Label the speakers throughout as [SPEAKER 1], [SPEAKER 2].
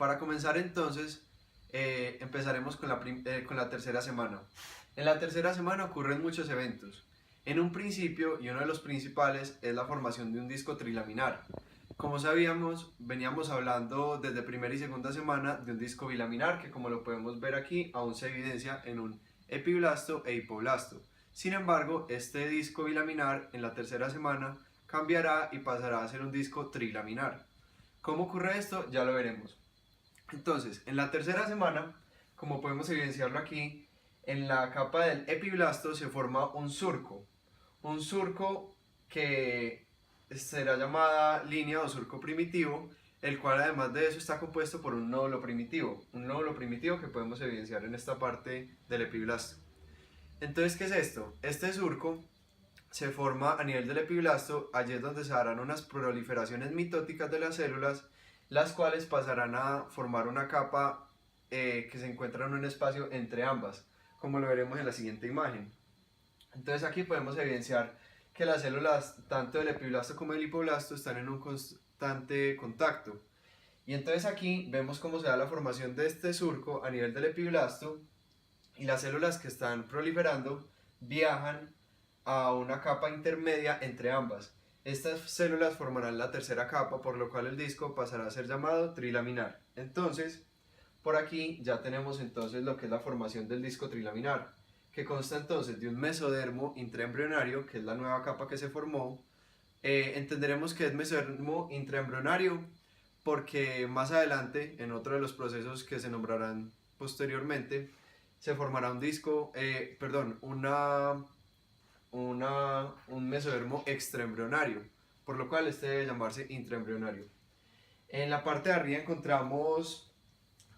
[SPEAKER 1] Para comenzar entonces, empezaremos con la tercera semana. En la tercera semana ocurren muchos eventos. En un principio, y uno de los principales, es la formación de un disco trilaminar. Como sabíamos, veníamos hablando desde primera y segunda semana de un disco bilaminar, que como lo podemos ver aquí, aún se evidencia en un epiblasto e hipoblasto. Sin embargo, este disco bilaminar en la tercera semana cambiará y pasará a ser un disco trilaminar. ¿Cómo ocurre esto? Ya lo veremos. Entonces, en la tercera semana, como podemos evidenciarlo aquí, en la capa del epiblasto se forma un surco que será llamada línea o surco primitivo, el cual además de eso está compuesto por un nódulo primitivo que podemos evidenciar en esta parte del epiblasto. Entonces, ¿qué es esto? Este surco se forma a nivel del epiblasto, allí es donde se darán unas proliferaciones mitóticas de las células, las cuales pasarán a formar una capa que se encuentra en un espacio entre ambas, como lo veremos en la siguiente imagen. Entonces aquí podemos evidenciar que las células, tanto del epiblasto como del hipoblasto, están en un constante contacto. Y entonces aquí vemos cómo se da la formación de este surco a nivel del epiblasto, y las células que están proliferando viajan a una capa intermedia entre ambas. Estas células formarán la tercera capa, por lo cual el disco pasará a ser llamado trilaminar. Entonces, por aquí ya tenemos entonces lo que es la formación del disco trilaminar, que consta entonces de un mesodermo intraembrionario, que es la nueva capa que se formó. Entenderemos que es mesodermo intraembrionario porque más adelante, en otro de los procesos que se nombrarán posteriormente, se formará un disco, un mesodermo extraembrionario, por lo cual este debe llamarse intraembrionario. En la parte de arriba encontramos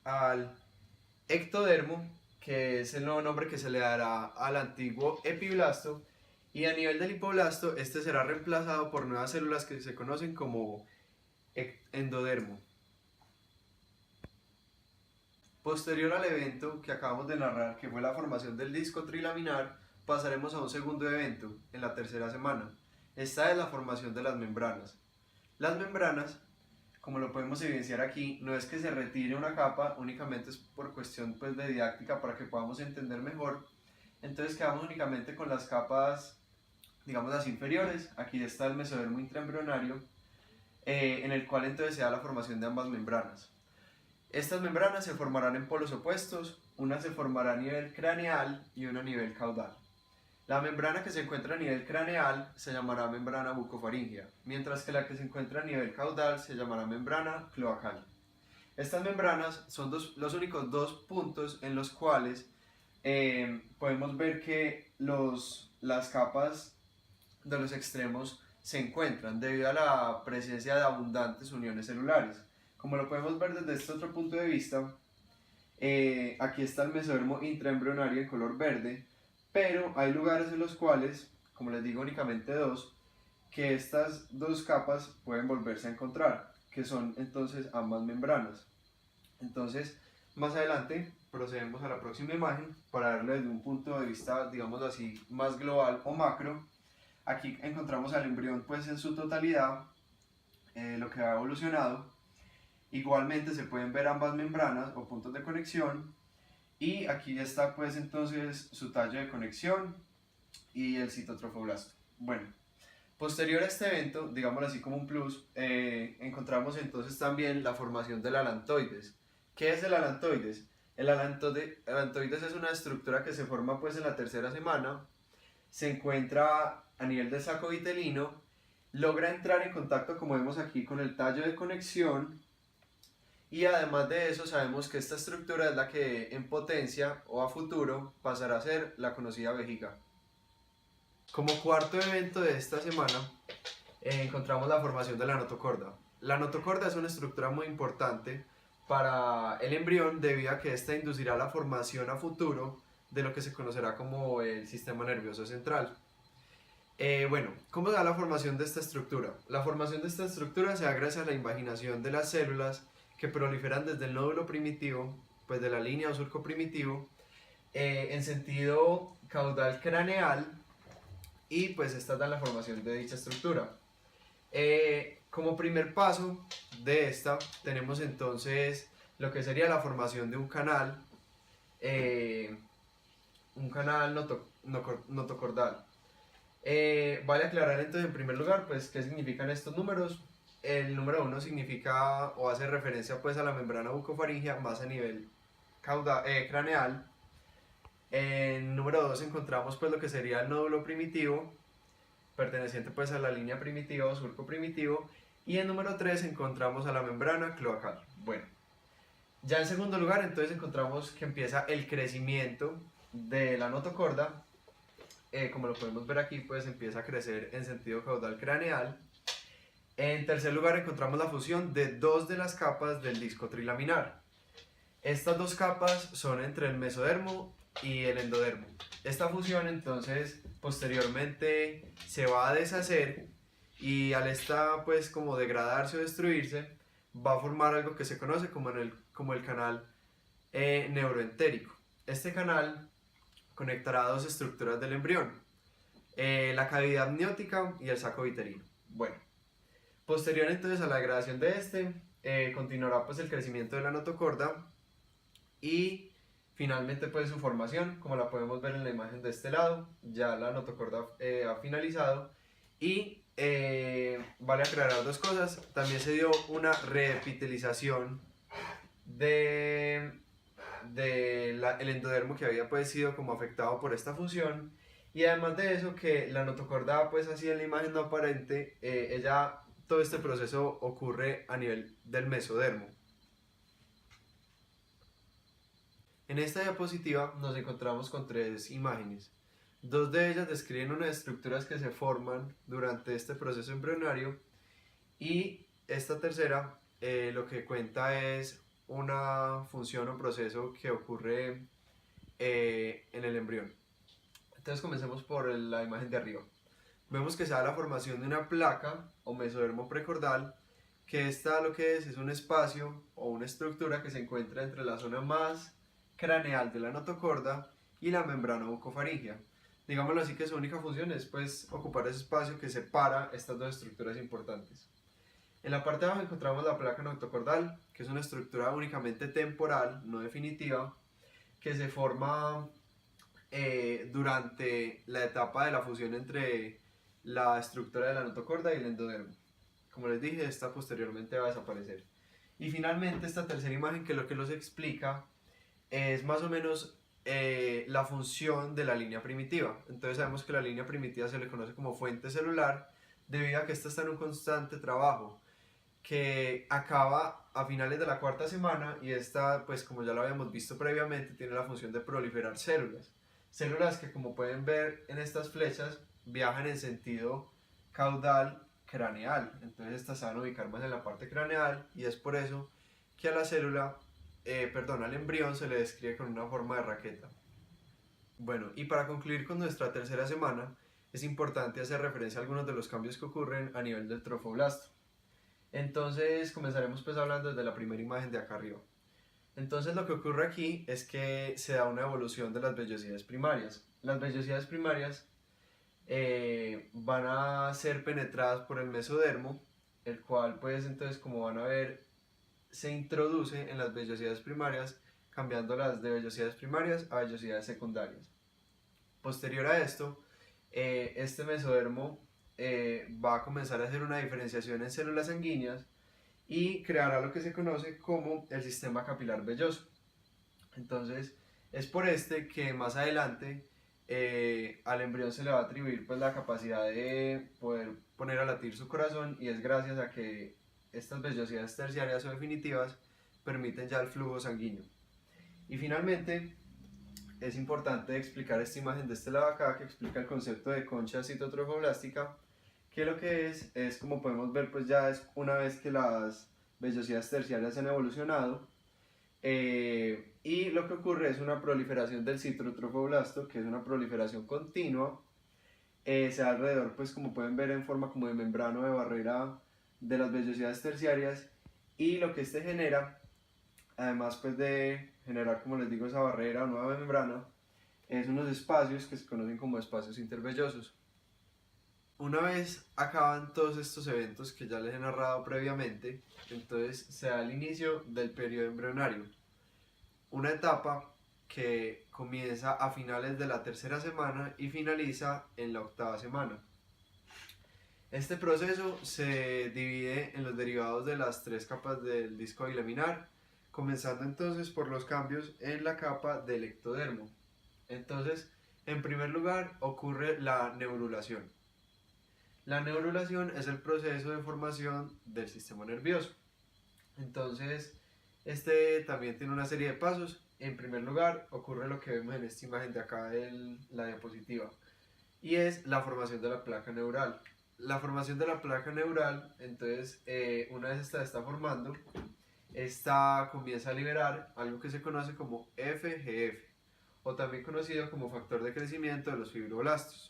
[SPEAKER 1] al ectodermo, que es el nuevo nombre que se le dará al antiguo epiblasto, y a nivel del hipoblasto este será reemplazado por nuevas células que se conocen como endodermo. Posterior al evento que acabamos de narrar, que fue la formación del disco trilaminar, pasaremos a un segundo evento en la tercera semana. Esta es la formación de las membranas. Las membranas, como lo podemos evidenciar aquí, no es que se retire una capa, únicamente es por cuestión de didáctica para que podamos entender mejor. Entonces quedamos únicamente con las capas, digamos las inferiores. Aquí está el mesodermo intraembrionario, en el cual entonces se da la formación de ambas membranas. Estas membranas se formarán en polos opuestos, una se formará a nivel craneal y una a nivel caudal. La membrana que se encuentra a nivel craneal se llamará membrana bucofaríngea, mientras que la que se encuentra a nivel caudal se llamará membrana cloacal. Estas membranas son los únicos dos puntos en los cuales podemos ver que las capas de los extremos se encuentran debido a la presencia de abundantes uniones celulares. Como lo podemos ver desde este otro punto de vista, aquí está el mesodermo intraembrionario en color verde, pero hay lugares en los cuales, como les digo únicamente dos, que estas dos capas pueden volverse a encontrar, que son entonces ambas membranas. Entonces, más adelante procedemos a la próxima imagen para darle desde un punto de vista, digamos así, más global o macro. Aquí encontramos al embrión pues en su totalidad, lo que ha evolucionado. Igualmente se pueden ver ambas membranas o puntos de conexión, y aquí está pues entonces su tallo de conexión y el citotrofoblasto. Bueno, posterior a este evento, digámoslo así como un plus, encontramos entonces también la formación del alantoides. ¿Qué es el alantoides? El alantoides es una estructura que se forma pues en la tercera semana, se encuentra a nivel del saco vitelino, logra entrar en contacto, como vemos aquí, con el tallo de conexión. Y además de eso sabemos que esta estructura es la que en potencia o a futuro pasará a ser la conocida vejiga. Como cuarto evento de esta semana encontramos la formación de la notocorda. La notocorda es una estructura muy importante para el embrión debido a que ésta inducirá la formación a futuro de lo que se conocerá como el sistema nervioso central. Bueno, ¿cómo se da la formación de esta estructura? La formación de esta estructura se da gracias a la invaginación de las células que proliferan desde el nódulo primitivo, pues de la línea o surco primitivo, en sentido caudal craneal, y pues esta da la formación de dicha estructura. Como primer paso de esta tenemos entonces lo que sería la formación de un canal notocordal. Vale aclarar entonces en primer lugar pues qué significan estos números. El número 1 significa o hace referencia pues a la membrana bucofaringea más a nivel craneal. En número 2 encontramos pues lo que sería el nódulo primitivo, perteneciente pues a la línea primitiva o surco primitivo, y en número 3 encontramos a la membrana cloacal. Bueno, ya en segundo lugar entonces encontramos que empieza el crecimiento de la notocorda. Como lo podemos ver aquí, pues empieza a crecer en sentido caudal craneal. En tercer lugar encontramos la fusión de dos de las capas del disco trilaminar. Estas dos capas son entre el mesodermo y el endodermo. Esta fusión entonces posteriormente se va a deshacer, y al esta pues como degradarse o destruirse va a formar algo que se conoce como el canal neuroentérico. Este canal conectará dos estructuras del embrión, la cavidad amniótica y el saco viterino. Bueno, posterior entonces a la degradación de continuará pues el crecimiento de la notocorda y finalmente pues su formación, como la podemos ver en la imagen de este lado. Ya la notocorda ha finalizado y vale aclarar dos cosas. También se dio una reepitelización el endodermo, que había pues sido como afectado por esta fusión, y además de eso que la notocorda pues así en la imagen no aparente, todo este proceso ocurre a nivel del mesodermo. En esta diapositiva nos encontramos con tres imágenes. Dos de ellas describen unas estructuras que se forman durante este proceso embrionario, y esta tercera lo que cuenta es una función o proceso que ocurre en el embrión. Entonces comencemos por la imagen de arriba. Vemos que se da la formación de una placa o mesodermo precordal, que lo que es un espacio o una estructura que se encuentra entre la zona más craneal de la notocorda y la membrana bucofaringea. Digámoslo así, que su única función es pues ocupar ese espacio que separa estas dos estructuras importantes. En la parte de abajo encontramos la placa notocordal, que es una estructura únicamente temporal, no definitiva, que se forma durante la etapa de la fusión entre la estructura de la notocorda y el endodermo. Como les dije, esta posteriormente va a desaparecer. Y finalmente esta tercera imagen, que lo que nos explica es más o menos la función de la línea primitiva. Entonces sabemos que la línea primitiva se le conoce como fuente celular, debido a que esta está en un constante trabajo que acaba a finales de la cuarta semana, y esta, pues como ya lo habíamos visto previamente, tiene la función de proliferar células. Células que, como pueden ver en estas flechas, viajan en sentido caudal craneal. Entonces estas se van a ubicar más en la parte craneal, y es por eso que a la célula, al embrión se le describe con una forma de raqueta. Bueno, y para concluir con nuestra tercera semana, es importante hacer referencia a algunos de los cambios que ocurren a nivel del trofoblasto. Entonces comenzaremos pues hablando desde la primera imagen de acá arriba. Entonces lo que ocurre aquí es que se da una evolución de las vellosidades primarias. Las vellosidades primarias van a ser penetradas por el mesodermo, el cual pues entonces, como van a ver, se introduce en las vellosidades primarias, cambiándolas de vellosidades primarias a vellosidades secundarias. Posterior a esto, este mesodermo va a comenzar a hacer una diferenciación en células sanguíneas y creará lo que se conoce como el sistema capilar velloso. Entonces es por que más adelante al embrión se le va a atribuir pues la capacidad de poder poner a latir su corazón, y es gracias a que estas vellosidades terciarias o definitivas permiten ya el flujo sanguíneo. Y finalmente es importante explicar esta imagen de este lado acá, que explica el concepto de concha citotrofoblástica, que lo que es como podemos ver, pues ya es una vez que las vellosidades terciarias han evolucionado, y lo que ocurre es una proliferación del citotrofoblasto, que es una proliferación continua. Se da alrededor, pues como pueden ver, en forma como de membrana o de barrera de las vellosidades terciarias, y lo que genera, además pues de generar, como les digo, esa barrera o nueva membrana, es unos espacios que se conocen como espacios intervellosos. Una vez acaban todos estos eventos que ya les he narrado previamente, entonces se da el inicio del periodo embrionario, una etapa que comienza a finales de la tercera semana y finaliza en la octava semana. Este proceso se divide en los derivados de las tres capas del disco bilaminar, comenzando entonces por los cambios en la capa del ectodermo. Entonces, en primer lugar ocurre la neurulación. La neurulación es el proceso de formación del sistema nervioso. Entonces, este también tiene una serie de pasos. En primer lugar, ocurre lo que vemos en esta imagen de acá en la diapositiva, y es la formación de la placa neural. La formación de la placa neural, entonces, una vez esta está formando, esta comienza a liberar algo que se conoce como FGF, o también conocido como factor de crecimiento de los fibroblastos.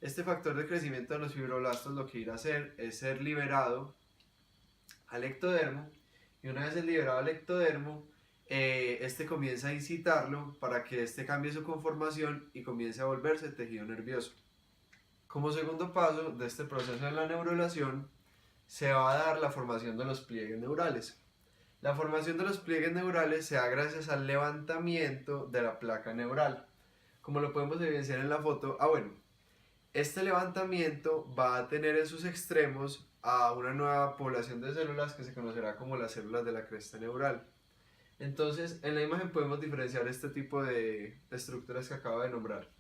[SPEAKER 1] Este factor de crecimiento de los fibroblastos lo que irá a hacer es ser liberado al ectodermo, y una vez es liberado al ectodermo, este comienza a incitarlo para que este cambie su conformación y comience a volverse tejido nervioso. Como segundo paso de este proceso de la neurulación, se va a dar la formación de los pliegues neurales. La formación de los pliegues neurales se da gracias al levantamiento de la placa neural, como lo podemos evidenciar en la foto. Este levantamiento va a tener en sus extremos a una nueva población de células que se conocerá como las células de la cresta neural. Entonces, en la imagen podemos diferenciar este tipo de estructuras que acabo de nombrar.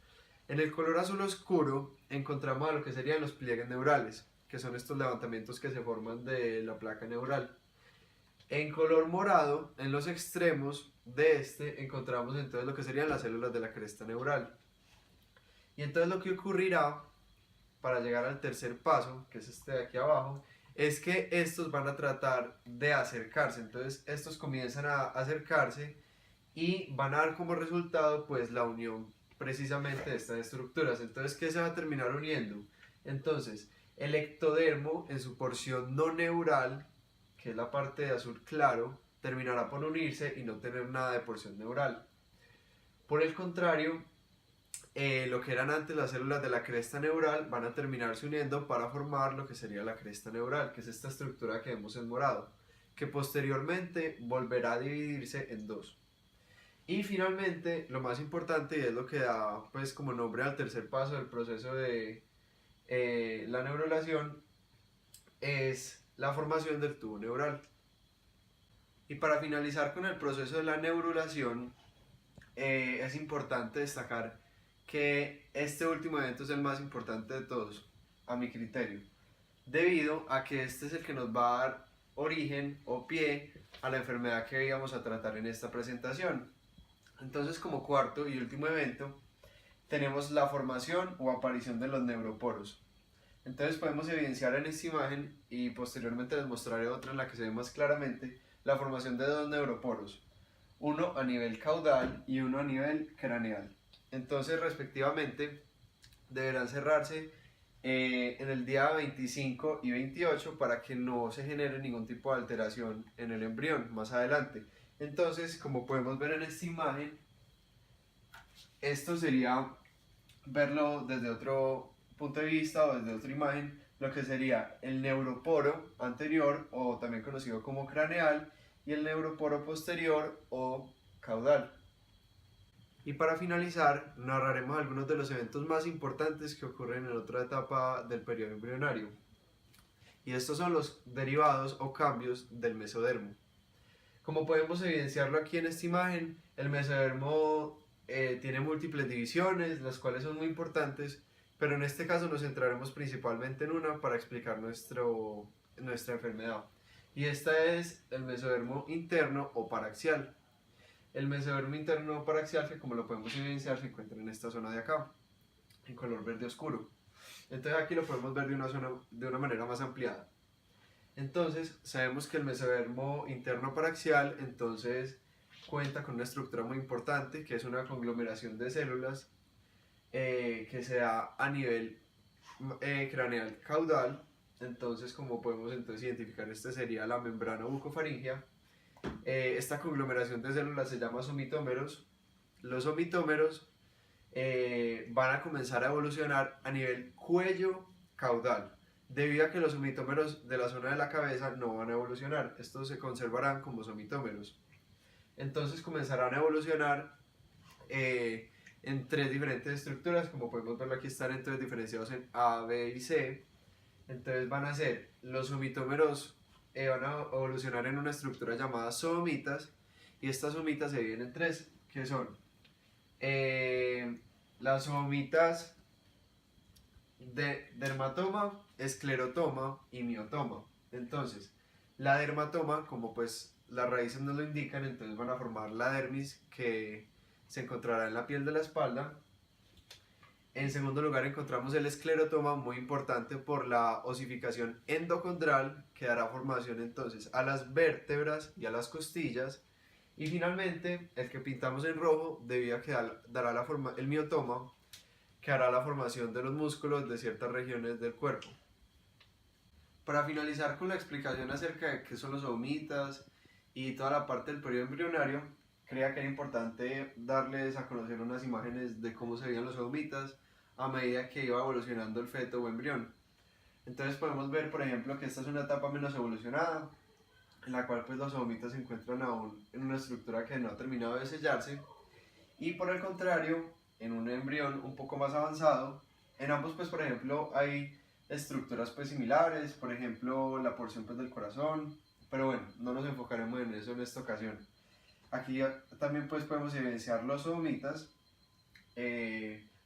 [SPEAKER 1] En el color azul oscuro encontramos a lo que serían los pliegues neurales, que son estos levantamientos que se forman de la placa neural. En color morado, en los extremos de este, encontramos entonces lo que serían las células de la cresta neural. Y entonces lo que ocurrirá para llegar al tercer paso, que es este de aquí abajo, es que estos van a tratar de acercarse. Entonces estos comienzan a acercarse y van a dar como resultado pues la unión precisamente de estas estructuras. Entonces, ¿qué se va a terminar uniendo? Entonces, el ectodermo en su porción no neural, que es la parte de azul claro, terminará por unirse y no tener nada de porción neural. Por el contrario, lo que eran antes las células de la cresta neural van a terminarse uniendo para formar lo que sería la cresta neural, que es esta estructura que vemos en morado, que posteriormente volverá a dividirse en dos. Y finalmente, lo más importante, y es lo que da pues como nombre al tercer paso del proceso de la neurulación, es la formación del tubo neural. Y para finalizar con el proceso de la neurulación, es importante destacar que este último evento es el más importante de todos, a mi criterio, debido a que este es el que nos va a dar origen o pie a la enfermedad que íbamos a tratar en esta presentación. Entonces, como cuarto y último evento, tenemos la formación o aparición de los neuroporos. Entonces podemos evidenciar en esta imagen, y posteriormente les mostraré otra en la que se ve más claramente, la formación de dos neuroporos, uno a nivel caudal y uno a nivel craneal. Entonces, respectivamente, deberán cerrarse en el día 25 y 28 para que no se genere ningún tipo de alteración en el embrión más adelante. Entonces, como podemos ver en esta imagen, esto sería verlo desde otro punto de vista o desde otra imagen, lo que sería el neuroporo anterior, o también conocido como craneal, y el neuroporo posterior o caudal. Y para finalizar, narraremos algunos de los eventos más importantes que ocurren en otra etapa del periodo embrionario. Y estos son los derivados o cambios del mesodermo. Como podemos evidenciarlo aquí en esta imagen, el mesodermo tiene múltiples divisiones, las cuales son muy importantes, pero en este caso nos centraremos principalmente en una para explicar nuestra enfermedad. Y esta es el mesodermo interno o paraxial. El mesodermo interno o paraxial, que como lo podemos evidenciar, se encuentra en esta zona de acá, en color verde oscuro. Entonces aquí lo podemos ver de una manera más ampliada. Entonces, sabemos que el mesodermo interno paraxial entonces cuenta con una estructura muy importante, que es una conglomeración de células que se da a nivel craneal caudal. Entonces, como podemos entonces identificar, esta sería la membrana bucofaringea. Esta conglomeración de células se llama somitómeros. Los somitómeros van a comenzar a evolucionar a nivel cuello caudal, debido a que los somitómeros de la zona de la cabeza no van a evolucionar, estos se conservarán como somitómeros. Entonces comenzarán a evolucionar en tres diferentes estructuras, como podemos verlo aquí están entonces diferenciados en A, B y C. Entonces van a ser los somitómeros, van a evolucionar en una estructura llamada zoomitas, y estas zoomitas se dividen en tres, que son las zoomitas de dermatoma, esclerotoma y miotoma. Entonces, la dermatoma, como pues las raíces nos lo indican, entonces van a formar la dermis que se encontrará en la piel de la espalda. En segundo lugar encontramos el esclerotoma, muy importante por la osificación endocondral, que dará formación entonces a las vértebras y a las costillas. Y finalmente, el que pintamos en rojo, debido a que dará el miotoma, que hará la formación de los músculos de ciertas regiones del cuerpo. Para finalizar con la explicación acerca de qué son los zoomitas y toda la parte del periodo embrionario, creía que era importante darles a conocer unas imágenes de cómo se veían los zoomitas a medida que iba evolucionando el feto o embrión. Entonces podemos ver, por ejemplo, que esta es una etapa menos evolucionada, en la cual pues los zoomitas se encuentran aún en una estructura que no ha terminado de sellarse, y por el contrario, en un embrión un poco más avanzado, en ambos pues por ejemplo hay estructuras pues similares, por ejemplo la porción pues del corazón, pero bueno, no nos enfocaremos en eso en esta ocasión. Aquí también pues podemos evidenciar los zoomitas,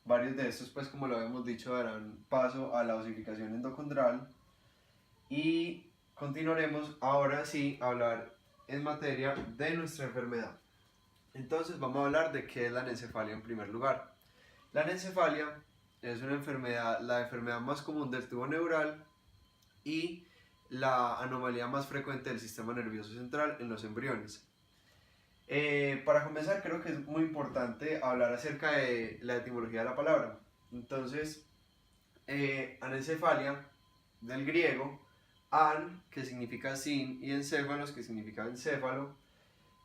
[SPEAKER 1] varios de estos pues como lo habíamos dicho darán paso a la osificación endocondral, y continuaremos ahora sí a hablar en materia de nuestra enfermedad. Entonces vamos a hablar de qué es la anencefalia en primer lugar. La anencefalia es una enfermedad, la enfermedad más común del tubo neural y la anomalía más frecuente del sistema nervioso central en los embriones. Para comenzar, creo que es muy importante hablar acerca de la etimología de la palabra. Entonces, anencefalia, del griego, an, que significa sin, y encéfalos, que significa encéfalo,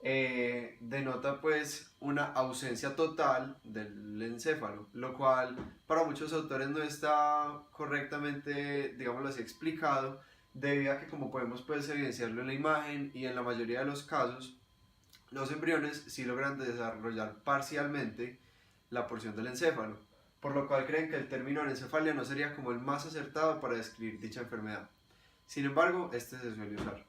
[SPEAKER 1] denota pues una ausencia total del encéfalo, lo cual para muchos autores no está correctamente, digámoslo así, explicado, debido a que como podemos pues evidenciarlo en la imagen y en la mayoría de los casos, los embriones sí logran desarrollar parcialmente la porción del encéfalo, por lo cual creen que el término anencefalia no sería como el más acertado para describir dicha enfermedad. Sin embargo, este se suele usar.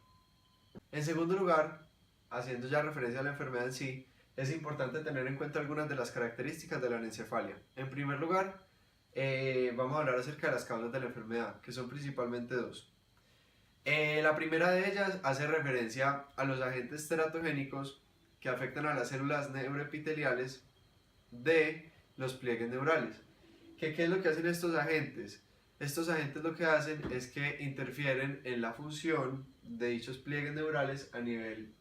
[SPEAKER 1] En segundo lugar, haciendo ya referencia a la enfermedad en sí, es importante tener en cuenta algunas de las características de la anencefalia. En primer lugar, vamos a hablar acerca de las causas de la enfermedad, que son principalmente dos. La primera de ellas hace referencia a los agentes teratogénicos que afectan a las células neuroepiteliales de los pliegues neurales. ¿Qué es lo que hacen estos agentes? Estos agentes lo que hacen es que interfieren en la función de dichos pliegues neurales a nivel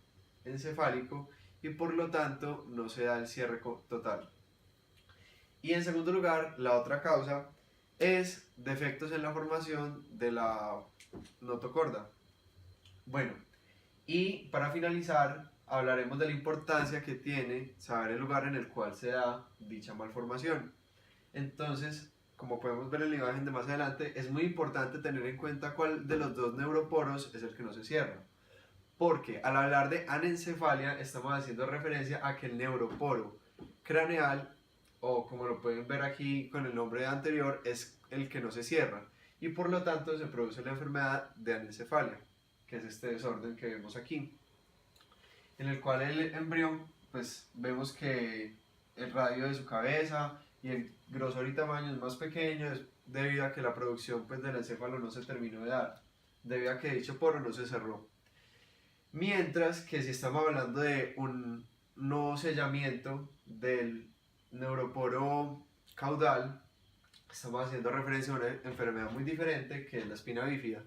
[SPEAKER 1] encefálico y por lo tanto no se da el cierre total. Y en segundo lugar, la otra causa es defectos en la formación de la notocorda. Bueno, y para finalizar, hablaremos de la importancia que tiene saber el lugar en el cual se da dicha malformación. Entonces, como podemos ver en la imagen de más adelante, es muy importante tener en cuenta cuál de los dos neuroporos es el que no se cierra. Porque al hablar de anencefalia estamos haciendo referencia a que el neuroporo craneal, o como lo pueden ver aquí con el nombre anterior, es el que no se cierra. Y por lo tanto se produce la enfermedad de anencefalia, que es este desorden que vemos aquí, en el cual el embrión, pues vemos que el radio de su cabeza y el grosor y tamaño es más pequeño, es debido a que la producción pues, del encéfalo no se terminó de dar, debido a que dicho poro no se cerró. Mientras que si estamos hablando de un no sellamiento del neuroporo caudal, estamos haciendo referencia a una enfermedad muy diferente que es la espina bífida.